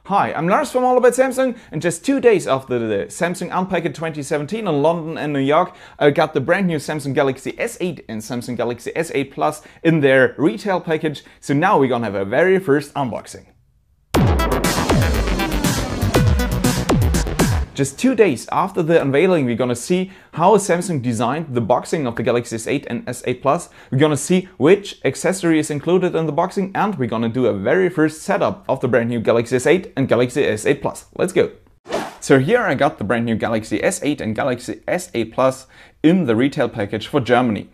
Hi, I'm Lars from All About Samsung, and just 2 days after the Samsung Unpacked 2017 in London and New York, I got the brand new Samsung Galaxy S8 and Samsung Galaxy S8 Plus in their retail package, so now we're gonna have a very first unboxing. Just 2 days after the unveiling, we're gonna see how Samsung designed the boxing of the Galaxy S8 and S8 Plus. We're gonna see which accessory is included in the boxing, and we're gonna do a very first setup of the brand new Galaxy S8 and Galaxy S8 Plus. Let's go! So here I got the brand new Galaxy S8 and Galaxy S8 Plus in the retail package for Germany.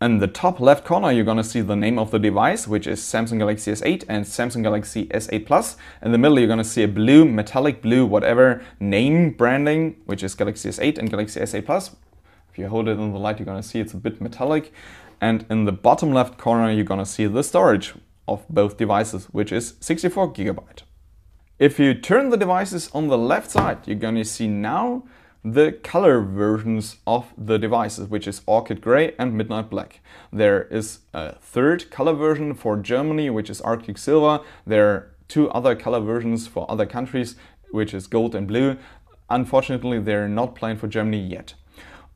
In the top left corner, you're gonna see the name of the device, which is Samsung Galaxy S8 and Samsung Galaxy S8 Plus. In the middle, you're gonna see a blue, metallic blue, whatever name branding, which is Galaxy S8 and Galaxy S8 Plus. If you hold it in the light, you're gonna see it's a bit metallic. And in the bottom left corner, you're gonna see the storage of both devices, which is 64 GB. If you turn the devices on the left side, you're gonna see now the color versions of the devices, which is Orchid Grey and Midnight Black. There is a third color version for Germany, which is Arctic Silver. There are two other color versions for other countries, which is Gold and Blue. Unfortunately, they're not planned for Germany yet.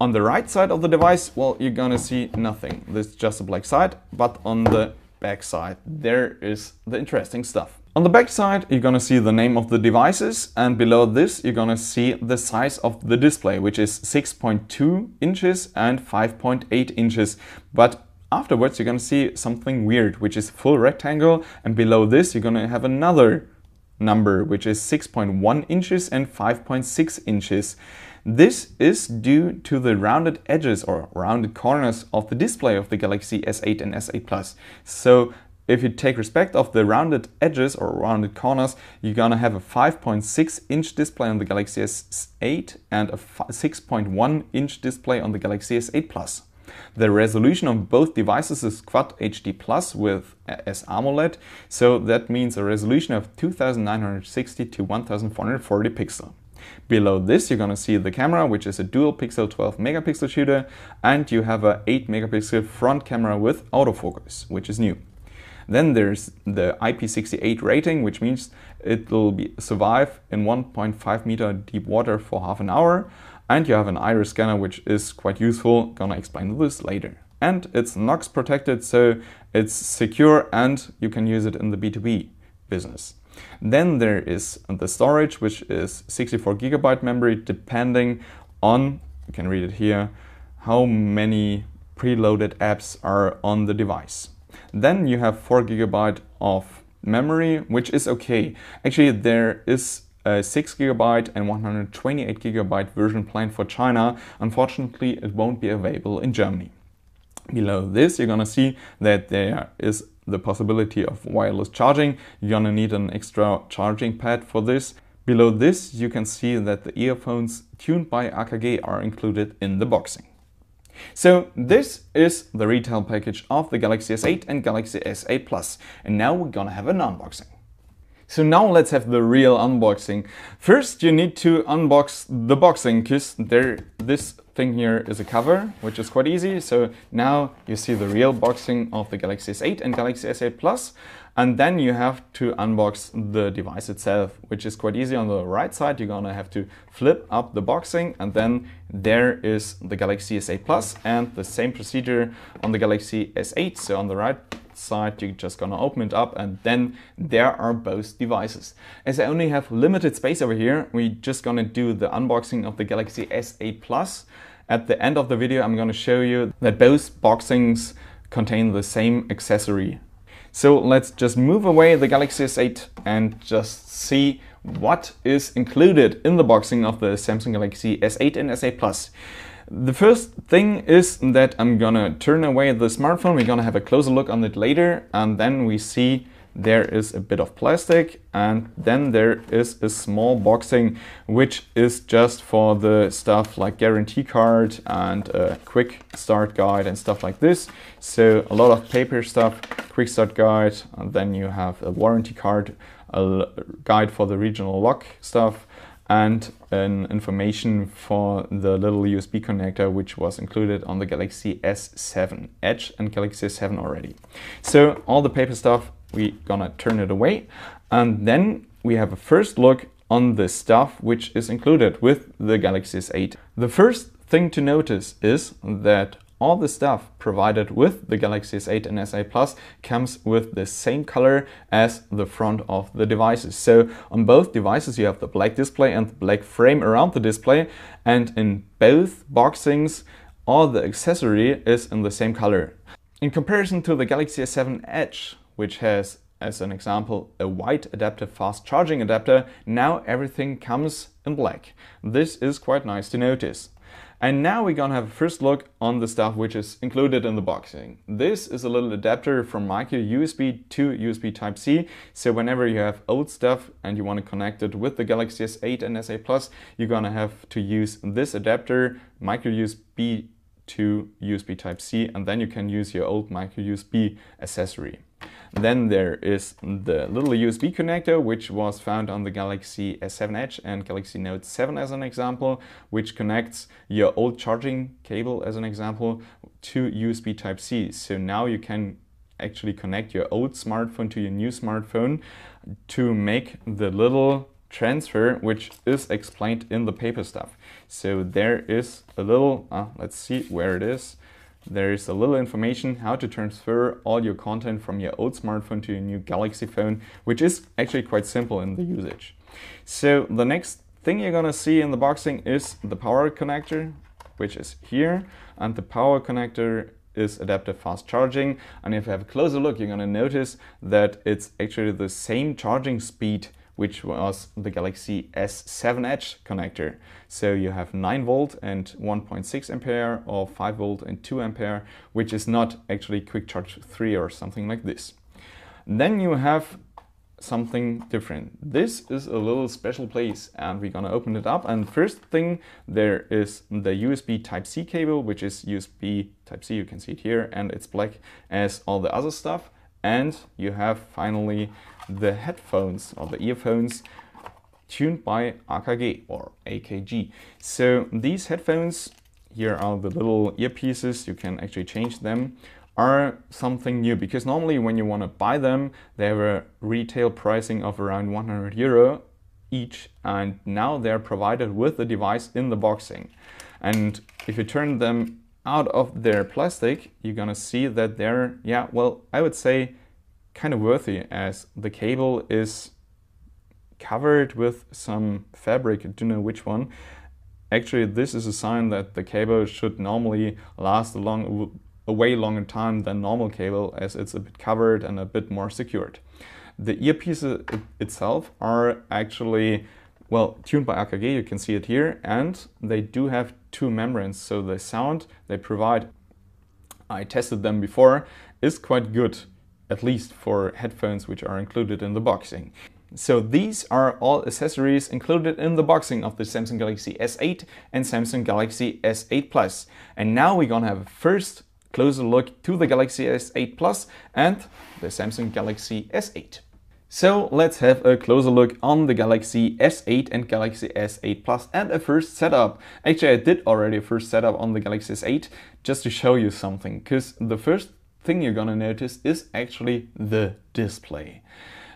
On the right side of the device, well, you're gonna see nothing. This is just a black side, but on the back side, there is the interesting stuff. On the back side, you're gonna see the name of the devices, and below this, you're gonna see the size of the display, which is 6.2 inches and 5.8 inches. But afterwards, you're gonna see something weird, which is full rectangle, and below this, you're gonna have another number, which is 6.1 inches and 5.6 inches. This is due to the rounded edges or rounded corners of the display of the Galaxy S8 and S8 Plus. So if you take respect of the rounded edges or rounded corners, you're gonna have a 5.6 inch display on the Galaxy S8 and a 6.1 inch display on the Galaxy S8 Plus. The resolution of both devices is Quad HD Plus with as AMOLED, so that means a resolution of 2960 to 1440 pixel. Below this, you're gonna see the camera, which is a dual pixel 12 megapixel shooter, and you have a 8 megapixel front camera with autofocus, which is new. Then there's the IP68 rating, which means it will survive in 1.5 meter deep water for half an hour. And you have an iris scanner, which is quite useful. Gonna explain this later. And it's NOx protected, so it's secure and you can use it in the B2B business. Then there is the storage, which is 64 GB memory, depending on, you can read it here, how many preloaded apps are on the device. Then you have 4 GB of memory, which is okay. Actually, there is a 6 GB and 128 GB version planned for China. Unfortunately, it won't be available in Germany. Below this, you're gonna see that there is the possibility of wireless charging. You're gonna need an extra charging pad for this. Below this, you can see that the earphones tuned by AKG are included in the boxing. So this is the retail package of the Galaxy S8 and Galaxy S8 Plus, and now we're gonna have an unboxing. So now let's have the real unboxing. First, you need to unbox the boxing, because this thing here is a cover, which is quite easy. So now you see the real boxing of the Galaxy S8 and Galaxy S8 Plus. And then you have to unbox the device itself, which is quite easy. On the right side, you're gonna have to flip up the boxing, and then there is the Galaxy S8 Plus, and the same procedure on the Galaxy S8. So on the right side, you're just gonna open it up, and then there are both devices. As I only have limited space over here, we're just gonna do the unboxing of the Galaxy S8 Plus. At the end of the video, I'm gonna show you that both boxings contain the same accessory. So let's just move away the Galaxy S8 and just see what is included in the boxing of the Samsung Galaxy S8 and S8 Plus. The first thing is that I'm gonna turn away the smartphone. We're gonna have a closer look on it later, and then we see there is a bit of plastic, and then there is a small boxing, which is just for the stuff like guarantee card and a quick start guide and stuff like this. So a lot of paper stuff, quick start guide, and then you have a warranty card, a guide for the regional lock stuff, and an information for the little USB connector, which was included on the Galaxy S7 Edge and Galaxy S7 already. So all the paper stuff, we're gonna turn it away. And then we have a first look on the stuff which is included with the Galaxy S8. The first thing to notice is that all the stuff provided with the Galaxy S8 and S8 Plus comes with the same color as the front of the devices. So on both devices you have the black display and the black frame around the display, and in both boxings all the accessory is in the same color. In comparison to the Galaxy S7 Edge, which has, as an example, a white adaptive fast charging adapter, now everything comes in black. This is quite nice to notice. And now we're gonna have a first look on the stuff which is included in the boxing. This is a little adapter from micro USB to USB Type-C. So whenever you have old stuff and you want to connect it with the Galaxy S8 and S8 Plus, you're gonna have to use this adapter, micro USB to USB Type-C, and then you can use your old micro USB accessory. Then there is the little USB connector, which was found on the Galaxy S7 Edge and Galaxy Note 7 as an example, which connects your old charging cable, as an example, to USB Type-C. So now you can actually connect your old smartphone to your new smartphone to make the little transfer, which is explained in the paper stuff. So there is a little, let's see where it is. There is a little information how to transfer all your content from your old smartphone to your new Galaxy phone, which is actually quite simple in the usage. So the next thing you're gonna see in the boxing is the power connector, which is here, and the power connector is adaptive fast charging. And if you have a closer look, you're gonna notice that it's actually the same charging speed which was the Galaxy S7 Edge connector. So you have 9 volt and 1.6 ampere or 5 volt and 2 ampere, which is not actually Quick Charge 3 or something like this. Then you have something different. This is a little special place and we're gonna open it up. And first thing, there is the USB Type-C cable, which is USB Type-C, you can see it here, and it's black as all the other stuff. And you have finally the headphones or the earphones tuned by AKG or AKG. So these headphones, here are the little earpieces, you can actually change them, are something new, because normally when you want to buy them, they have a retail pricing of around 100 euro each, and now they're provided with the device in the boxing. And if you turn them out of their plastic, you're gonna see that they're, yeah, well, I would say kind of worthy, as the cable is covered with some fabric, I don't know which one. Actually, this is a sign that the cable should normally last a way longer time than normal cable, as it's a bit covered and a bit more secured. The earpiece itself are actually, well, tuned by AKG, you can see it here, and they do have 2 membranes, so the sound they provide, I tested them before, is quite good, at least for headphones which are included in the boxing. So these are all accessories included in the boxing of the Samsung Galaxy S8 and Samsung Galaxy S8 Plus. And now we're gonna have a first closer look to the Galaxy S8 Plus and the Samsung Galaxy S8. So let's have a closer look on the Galaxy S8 and Galaxy S8 Plus and a first setup. Actually, I did already a first setup on the Galaxy S8 just to show you something, because the first thing you're gonna notice is actually the display.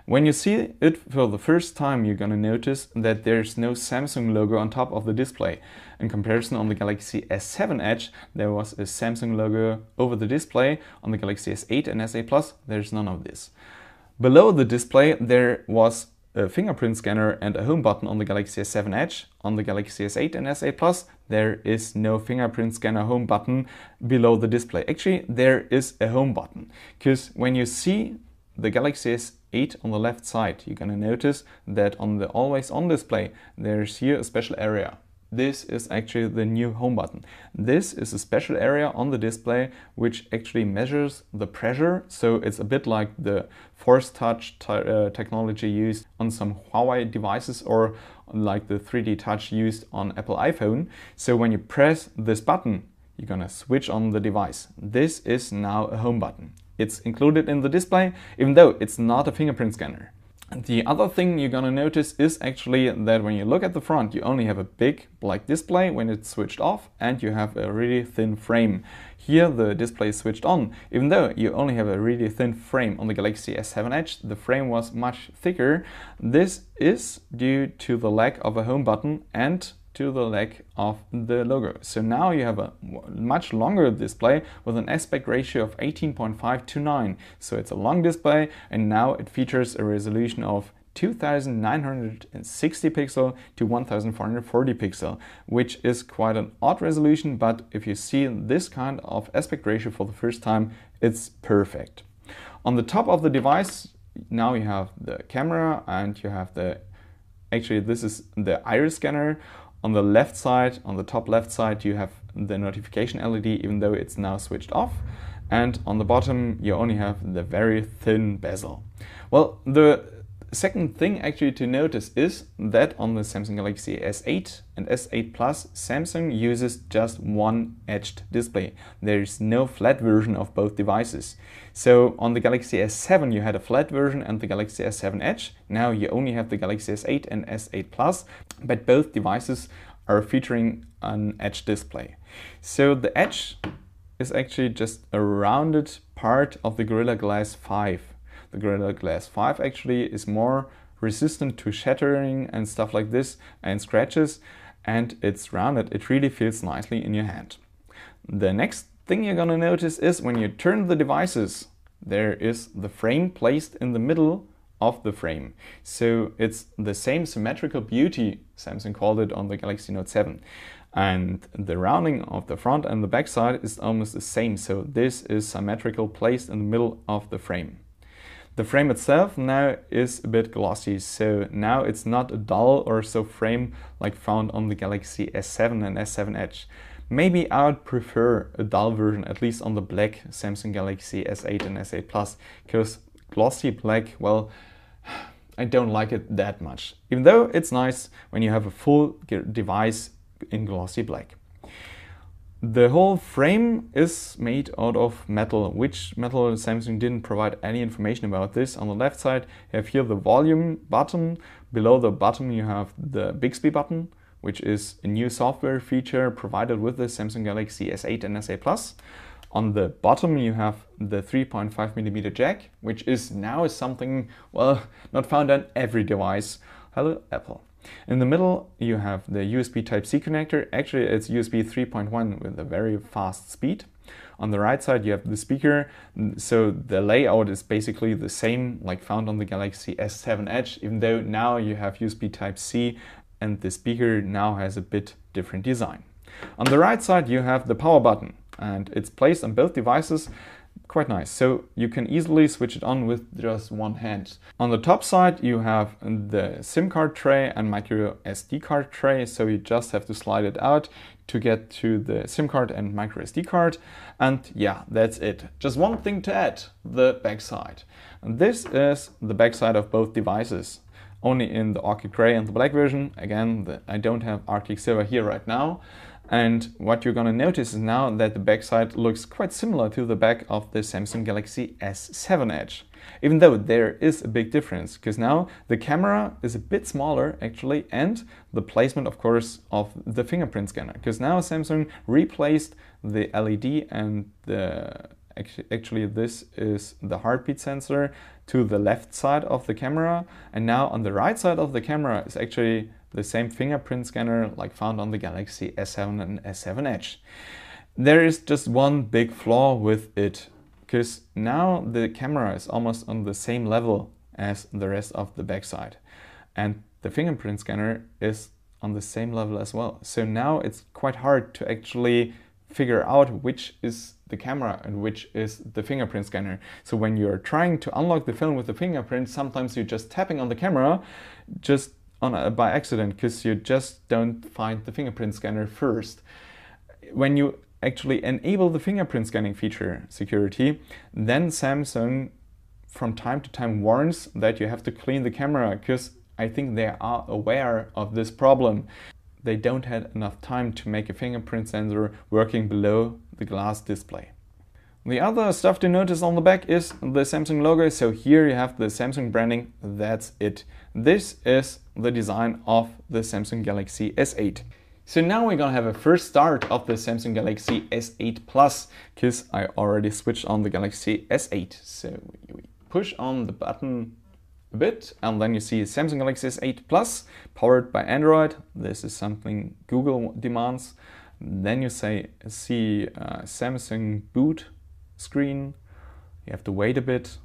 When you see it for the first time, you're gonna notice that there's no Samsung logo on top of the display. In comparison, on the Galaxy S7 Edge, there was a Samsung logo over the display. On the Galaxy S8 and S8 Plus, there's none of this. Below the display, there was a fingerprint scanner and a home button on the Galaxy S7 Edge. On the Galaxy S8 and S8 Plus, there is no fingerprint scanner home button below the display. Actually, there is a home button, because when you see the Galaxy S8 on the left side, you're gonna notice that on the always on display, there's here a special area. This is actually the new home button. This is a special area on the display which actually measures the pressure. So it's a bit like the Force Touch technology used on some Huawei devices, or like the 3D Touch used on Apple iPhone. So when you press this button, you're gonna switch on the device. This is now a home button. It's included in the display, even though it's not a fingerprint scanner. The other thing you're gonna notice is actually that when you look at the front, you only have a big black display when it's switched off, and you have a really thin frame. Here the display is switched on. Even though you only have a really thin frame on the Galaxy S7 Edge, the frame was much thicker. This is due to the lack of a home button and to the lack of the logo. So now you have a much longer display with an aspect ratio of 18.5 to 9. So it's a long display, and now it features a resolution of 2960 pixel to 1440 pixel, which is quite an odd resolution, but if you see this kind of aspect ratio for the first time, it's perfect. On the top of the device, now you have the camera, and you have actually this is the iris scanner. On the left side, on the top left side, you have the notification LED, even though it's now switched off. And on the bottom, you only have the very thin bezel. Well, the second thing actually to notice is that on the Samsung Galaxy S8 and S8 Plus, Samsung uses just one edged display. There is no flat version of both devices. So on the Galaxy S7 you had a flat version and the Galaxy S7 Edge. Now you only have the Galaxy S8 and S8 Plus, but both devices are featuring an edge display. So the Edge is actually just a rounded part of the Gorilla Glass 5. The Gorilla Glass 5 actually is more resistant to shattering and stuff like this and scratches, and it's rounded. It really feels nicely in your hand. The next thing you're gonna notice is when you turn the devices, there is the frame placed in the middle of the frame. So it's the same symmetrical beauty, Samsung called it on the Galaxy Note 7. And the rounding of the front and the back side is almost the same. So this is symmetrical, placed in the middle of the frame. The frame itself now is a bit glossy, so now it's not a dull or so frame like found on the Galaxy S7 and S7 Edge. Maybe I would prefer a dull version, at least on the black Samsung Galaxy S8 and S8 Plus, because glossy black, well, I don't like it that much. Even though it's nice when you have a full device in glossy black. The whole frame is made out of metal. Which metal? Samsung didn't provide any information about this. On the left side you have here the volume button. Below the button you have the Bixby button, which is a new software feature provided with the Samsung Galaxy S8 and S8 Plus. On the bottom you have the 3.5mm jack, which is now something, well, not found on every device. Hello, Apple. In the middle you have the USB Type-C connector. Actually it's USB 3.1 with a very fast speed. On the right side you have the speaker, so the layout is basically the same like found on the Galaxy S7 Edge, even though now you have USB Type-C and the speaker now has a bit different design. On the right side you have the power button, and it's placed on both devices. Quite nice, so you can easily switch it on with just one hand. On the top side you have the SIM card tray and micro SD card tray, so you just have to slide it out to get to the SIM card and micro SD card. And yeah, that's it. Just one thing to add, the back side. And this is the back side of both devices, only in the Arctic Grey and the black version. Again, I don't have Arctic Silver here right now. And what you're gonna notice is now that the backside looks quite similar to the back of the Samsung Galaxy S7 Edge. Even though there is a big difference, because now the camera is a bit smaller actually, and the placement of course of the fingerprint scanner, because now Samsung replaced the LED and actually this is the heartbeat sensor to the left side of the camera, and now on the right side of the camera is actually the same fingerprint scanner like found on the Galaxy S7 and S7 Edge. There is just one big flaw with it, because now the camera is almost on the same level as the rest of the backside, and the fingerprint scanner is on the same level as well. So now it's quite hard to actually figure out which is the camera and which is the fingerprint scanner. So when you're trying to unlock the phone with the fingerprint, sometimes you're just tapping on the camera just by accident, because you just don't find the fingerprint scanner first. When you actually enable the fingerprint scanning feature security, then Samsung from time to time warns that you have to clean the camera, because I think they are aware of this problem. They don't have enough time to make a fingerprint sensor working below the glass display. The other stuff to notice on the back is the Samsung logo. So here you have the Samsung branding, that's it. This is the design of the Samsung Galaxy S8. So now we're gonna have a first start of the Samsung Galaxy S8 Plus, because I already switched on the Galaxy S8. So we push on the button a bit and then you see Samsung Galaxy S8 Plus powered by Android. This is something Google demands. Then you see Samsung boot screen. You have to wait a bit.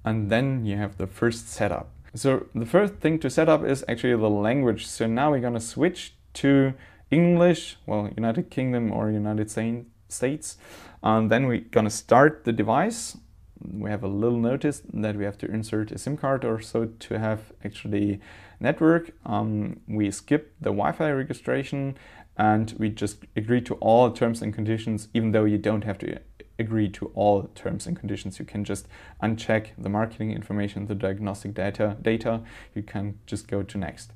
And then you have the first setup. So the first thing to set up is actually the language. So now we're gonna switch to English, well, United Kingdom or United States. And then we're gonna start the device. We have a little notice that we have to insert a SIM card or so to have actually network. We skip the Wi-Fi registration and we just agree to all terms and conditions, even though you don't have to agree to all terms and conditions. You can just uncheck the marketing information, the diagnostic data. You can just go to next.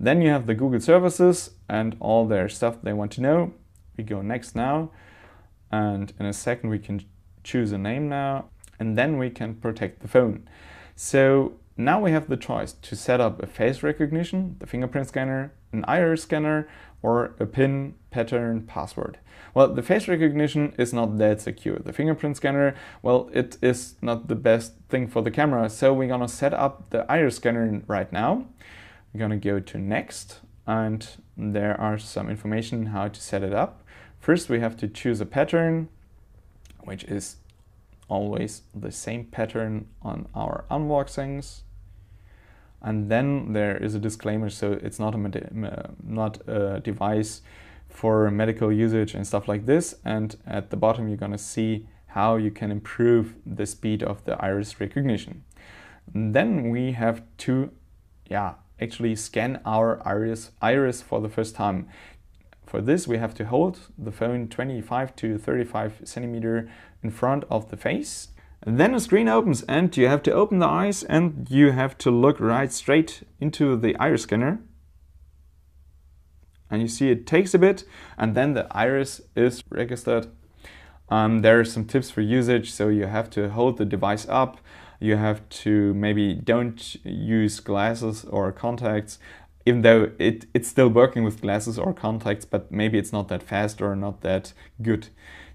Then you have the Google services and all their stuff they want to know. We go next now. And in a second we can choose a name now. And then we can protect the phone. So now we have the choice to set up a face recognition, the fingerprint scanner, an iris scanner, or a PIN, pattern, password. Well, the face recognition is not that secure. The fingerprint scanner, well, it is not the best thing for the camera. So we're gonna set up the iris scanner right now. We're gonna go to next, and there are some information how to set it up. First, we have to choose a pattern, which is always the same pattern on our unboxings. And then there is a disclaimer, so it's not a device for medical usage and stuff like this. And at the bottom, you're gonna see how you can improve the speed of the iris recognition. And then we have to, actually scan our iris for the first time. For this, we have to hold the phone 25 to 35 centimeter in front of the face. And then a screen opens and you have to open the eyes and you have to look right straight into the iris scanner. And you see it takes a bit and then the iris is registered. There are some tips for usage. So you have to hold the device up. You have to maybe don't use glasses or contacts, even though it's still working with glasses or contacts, but maybe it's not that fast or not that good.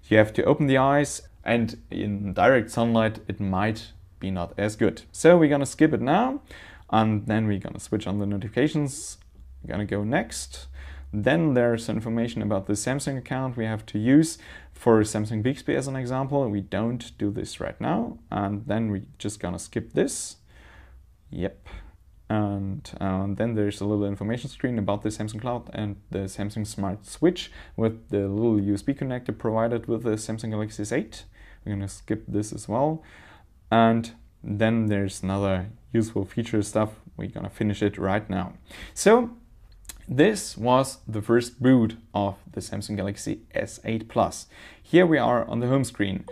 You have to open the eyes, and in direct sunlight it might be not as good. So we're gonna skip it now, and then we're gonna switch on the notifications. We're gonna go next. Then there's information about the Samsung account we have to use for Samsung Bixby as an example. We don't do this right now, and then we're just gonna skip this. Yep. And then there's a little information screen about the Samsung Cloud and the Samsung Smart Switch with the little USB connector provided with the Samsung Galaxy S8. We're gonna skip this as well. And then there's another useful feature stuff. We're gonna finish it right now. So this was the first boot of the Samsung Galaxy S8 Plus. Here we are on the home screen.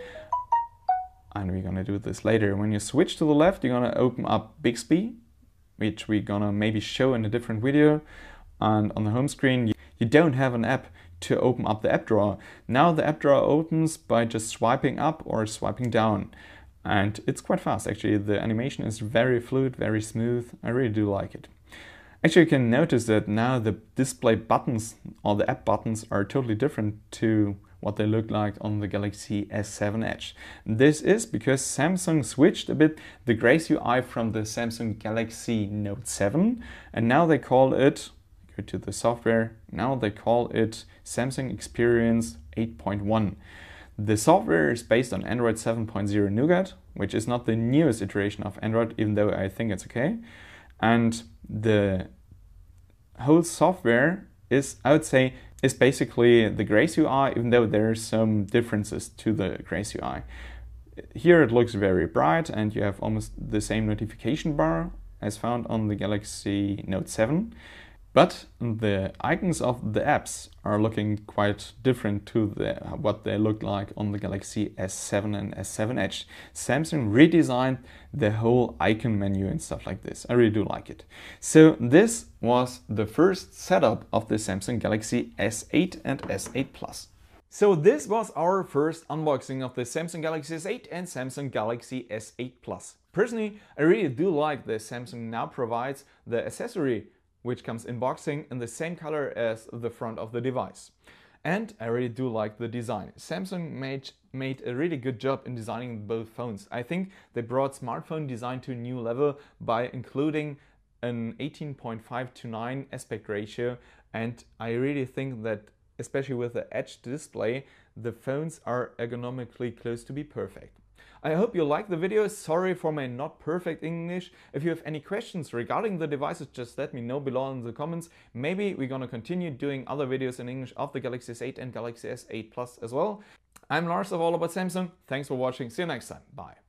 And we're gonna do this later. When you switch to the left, you're gonna open up Bixby, which we're gonna maybe show in a different video. And on the home screen, you don't have an app to open up the app drawer. Now the app drawer opens by just swiping up or swiping down. And it's quite fast, actually. The animation is very fluid, very smooth. I really do like it. Actually, you can notice that now the display buttons or the app buttons are totally different to what they look like on the Galaxy S7 Edge. This is because Samsung switched a bit the Grace UI from the Samsung Galaxy Note 7, and now they call it, go to the software, now they call it Samsung Experience 8.1. The software is based on Android 7.0 Nougat, which is not the newest iteration of Android, even though I think it's okay. And the whole software is, I would say, is basically the Grace UI, even though there are some differences to the Grace UI. Here it looks very bright and you have almost the same notification bar as found on the Galaxy Note 7. But the icons of the apps are looking quite different to what they look like on the Galaxy S7 and S7 Edge. Samsung redesigned the whole icon menu and stuff like this. I really do like it. So this was the first setup of the Samsung Galaxy S8 and S8 Plus. So this was our first unboxing of the Samsung Galaxy S8 and Samsung Galaxy S8 Plus. Personally, I really do like that Samsung now provides the accessory which comes in boxing in the same color as the front of the device. And I really do like the design. Samsung made a really good job in designing both phones. I think they brought smartphone design to a new level by including an 18.5:9 aspect ratio, and I really think that especially with the Edge display, the phones are ergonomically close to be perfect. I hope you liked the video. Sorry for my not perfect English. If you have any questions regarding the devices, just let me know below in the comments. Maybe we're gonna continue doing other videos in English of the Galaxy S8 and Galaxy S8 Plus as well. I'm Lars of All About Samsung. Thanks for watching. See you next time. Bye.